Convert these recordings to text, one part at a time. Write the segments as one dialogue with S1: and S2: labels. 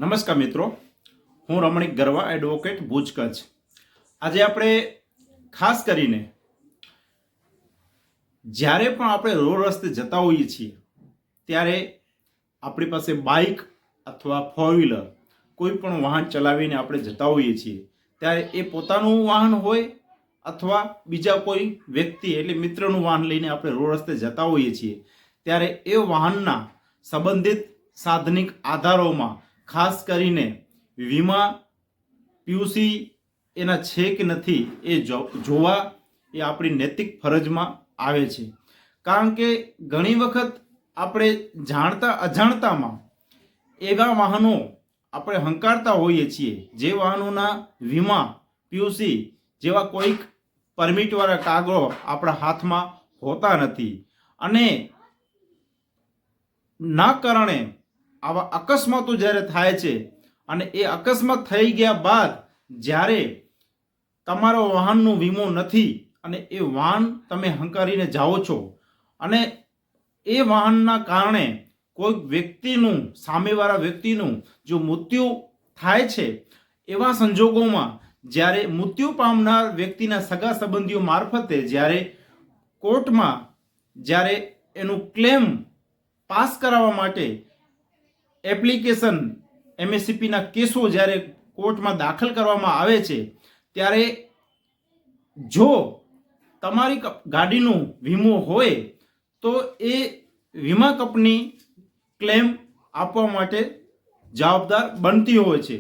S1: નમસ્કાર મિત્રો, હું રમણીક ગરવા એડવોકેટ ભુજ કચ્છ. આજે આપણે ખાસ કરીને જ્યારે પણ આપણે રોડ રસ્તે જતા હોઈએ છીએ ત્યારે આપણી પાસે બાઇક અથવા ફોર વ્હીલર કોઈ પણ વાહન ચલાવીને આપણે જતા હોઈએ છીએ ત્યારે એ પોતાનું વાહન હોય અથવા બીજા કોઈ વ્યક્તિ એટલે મિત્રનું વાહન લઈને આપણે રોડ રસ્તે જતા હોઈએ છીએ ત્યારે એ વાહનના સંબંધિત સાધનિક આધારોમાં ખાસ કરીને વીમા પીયુસી એના છે કે નથી એ જોવા એ આપણી નૈતિક ફરજમાં આવે છે. કારણ કે ઘણી વખત આપણે જાણતા અજાણતામાં એવા વાહનો આપણે હંકારતા હોઈએ છીએ જે વાહનોના વીમા પીયુસી જેવા કોઈક પરમિટવાળા કાગળો આપણા હાથમાં હોતા નથી અને ના કારણે આવા અકસ્માતો જ્યારે થાય છે અને એ અકસ્માત થઈ ગયા બાદ જ્યારે તમારો વાહનનો વીમો નથી અને એ વાહન તમે હંકારીને જાઓ છો અને એ વાહનના કારણે કોઈ વ્યક્તિનું સામેવાળા વ્યક્તિનું જો મૃત્યુ થાય છે એવા સંજોગોમાં જ્યારે મૃત્યુ પામનાર વ્યક્તિના સગા સંબંધીઓ મારફતે જ્યારે કોર્ટમાં જ્યારે એનું ક્લેમ પાસ કરાવવા માટે એપ્લિકેશન એમએસસીપીના કેસો જ્યારે કોર્ટમાં દાખલ કરવામાં આવે છે ત્યારે જો તમારી ગાડીનો વીમો હોય તો એ વીમા કંપની ક્લેમ આપવા માટે જવાબદાર બનતી હોય છે.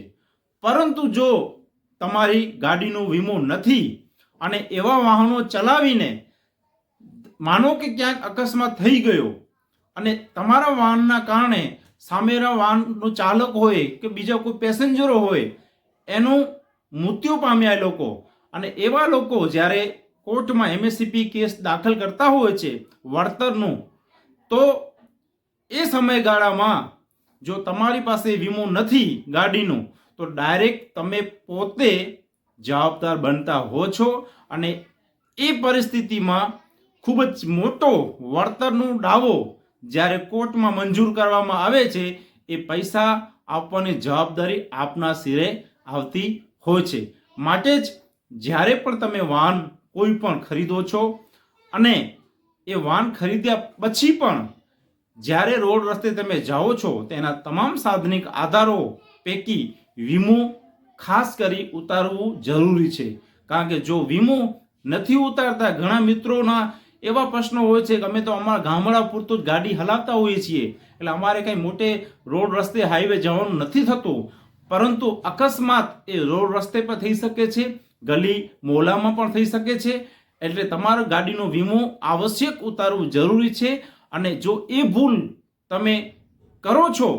S1: પરંતુ જો તમારી ગાડીનો વીમો નથી અને એવા વાહનો ચલાવીને માનો કે ક્યાંક અકસ્માત થઈ ગયો અને તમારા વાહનના કારણે સામેના વાહનનો ચાલક હોય કે બીજા કોઈ પેસેન્જરો હોય એનું મૃત્યુ પામ્યા લોકો અને એવા લોકો જ્યારે કોર્ટમાં એમએસસીપી કેસ દાખલ કરતા હોય છે વળતરનું, તો એ સમયગાળામાં જો તમારી પાસે વીમો નથી ગાડીનો તો ડાયરેક્ટ તમે પોતે જવાબદાર બનતા હો છો અને એ પરિસ્થિતિમાં ખૂબ જ મોટો વળતરનો દાવો જ્યારે કોર્ટમાં મંજૂર કરવામાં આવે છે એ પૈસા આપવાની જવાબદારી આપના સિરે આવતી હોય છે. માટે જ જ્યારે પણ તમે વાહન કોઈ પણ ખરીદો છો અને એ વાહન ખરીદ્યા પછી પણ જ્યારે રોડ રસ્તે તમે જાઓ છો તેના તમામ સાધનિક આધારો પૈકી વીમો ખાસ કરી ઉતારવું જરૂરી છે. કારણ કે જો વીમો નથી ઉતારતા ઘણા મિત્રોના એવા પ્રશ્નો હોય છે કે અમે તો અમારા ગામડા પૂરતું જ ગાડી હલાવતા હોઈએ છીએ એટલે અમારે કંઈ મોટે રોડ રસ્તે હાઈવે જવાનું નથી થતું, પરંતુ અકસ્માત એ રોડ રસ્તે પર થઈ શકે છે, ગલી મોહલ્લામાં પણ થઈ શકે છે. એટલે તમારા ગાડીનો વીમો આવશ્યક ઉતારવું જરૂરી છે અને જો એ ભૂલ તમે કરો છો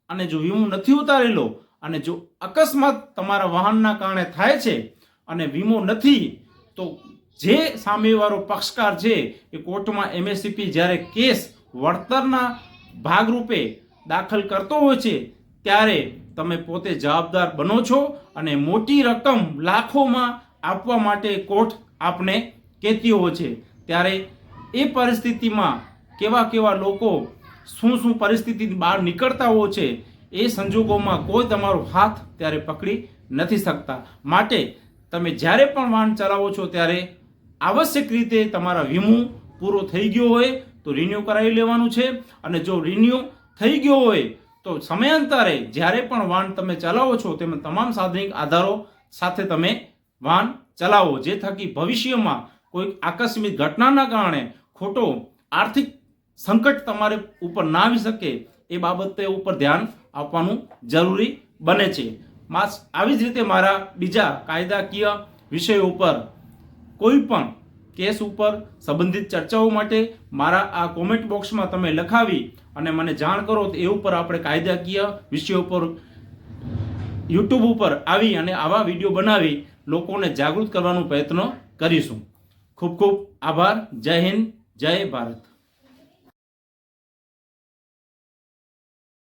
S1: અને જો વીમો નથી ઉતારેલો અને જો અકસ્માત તમારા વાહનના કારણે થાય છે અને વીમો નથી તો જે સામેવાળો પક્ષકાર છે એ કોર્ટમાં એમએસસીપી જ્યારે કેસ વળતરના ભાગરૂપે દાખલ કરતો હોય છે ત્યારે તમે પોતે જવાબદાર બનો છો અને મોટી રકમ લાખોમાં આપવા માટે કોર્ટ આપને કહેતી હોય છે. ત્યારે એ પરિસ્થિતિમાં કેવા કેવા લોકો શું પરિસ્થિતિ બહાર નીકળતા હોય છે એ સંજોગોમાં કોઈ તમારો હાથ ત્યારે પકડી નથી શકતા. માટે તમે જ્યારે પણ વાહન ચલાવો છો ત્યારે આવશ્યક રીતે તમારા વીમો પૂરો થઈ ગયો હોય તો રિન્યૂ કરાવી લેવાનું છે અને જો રિન્યૂ થઈ ગયો હોય તો સમયાંતરે જ્યારે પણ વાહન તમે ચલાવો છો તેમાં તમામ સાધનિક આધારો સાથે તમે વાહન ચલાવો, જે થકી ભવિષ્યમાં કોઈ આકસ્મિક ઘટનાના કારણે ખોટો આર્થિક સંકટ તમારે ઉપર ના આવી શકે એ બાબતે ઉપર ધ્યાન આપવાનું જરૂરી બને છે. આવી જ રીતે મારા બીજા કાયદાકીય વિષયો ઉપર કોઈ પણ કેસ ઉપર સંબંધિત ચર્ચાઓ માટે મારા આ કોમેન્ટ બોક્સમાં તમે લખાવી અને મને જાણ કરો તો એ ઉપર આપણે કાયદાકીય વિષયો ઉપર યુટ્યુબ ઉપર આવી અને આવા વિડીયો બનાવી લોકોને જાગૃત કરવાનો પ્રયત્ન કરીશું. ખૂબ ખૂબ આભાર. જય હિન્દ, જય ભારત.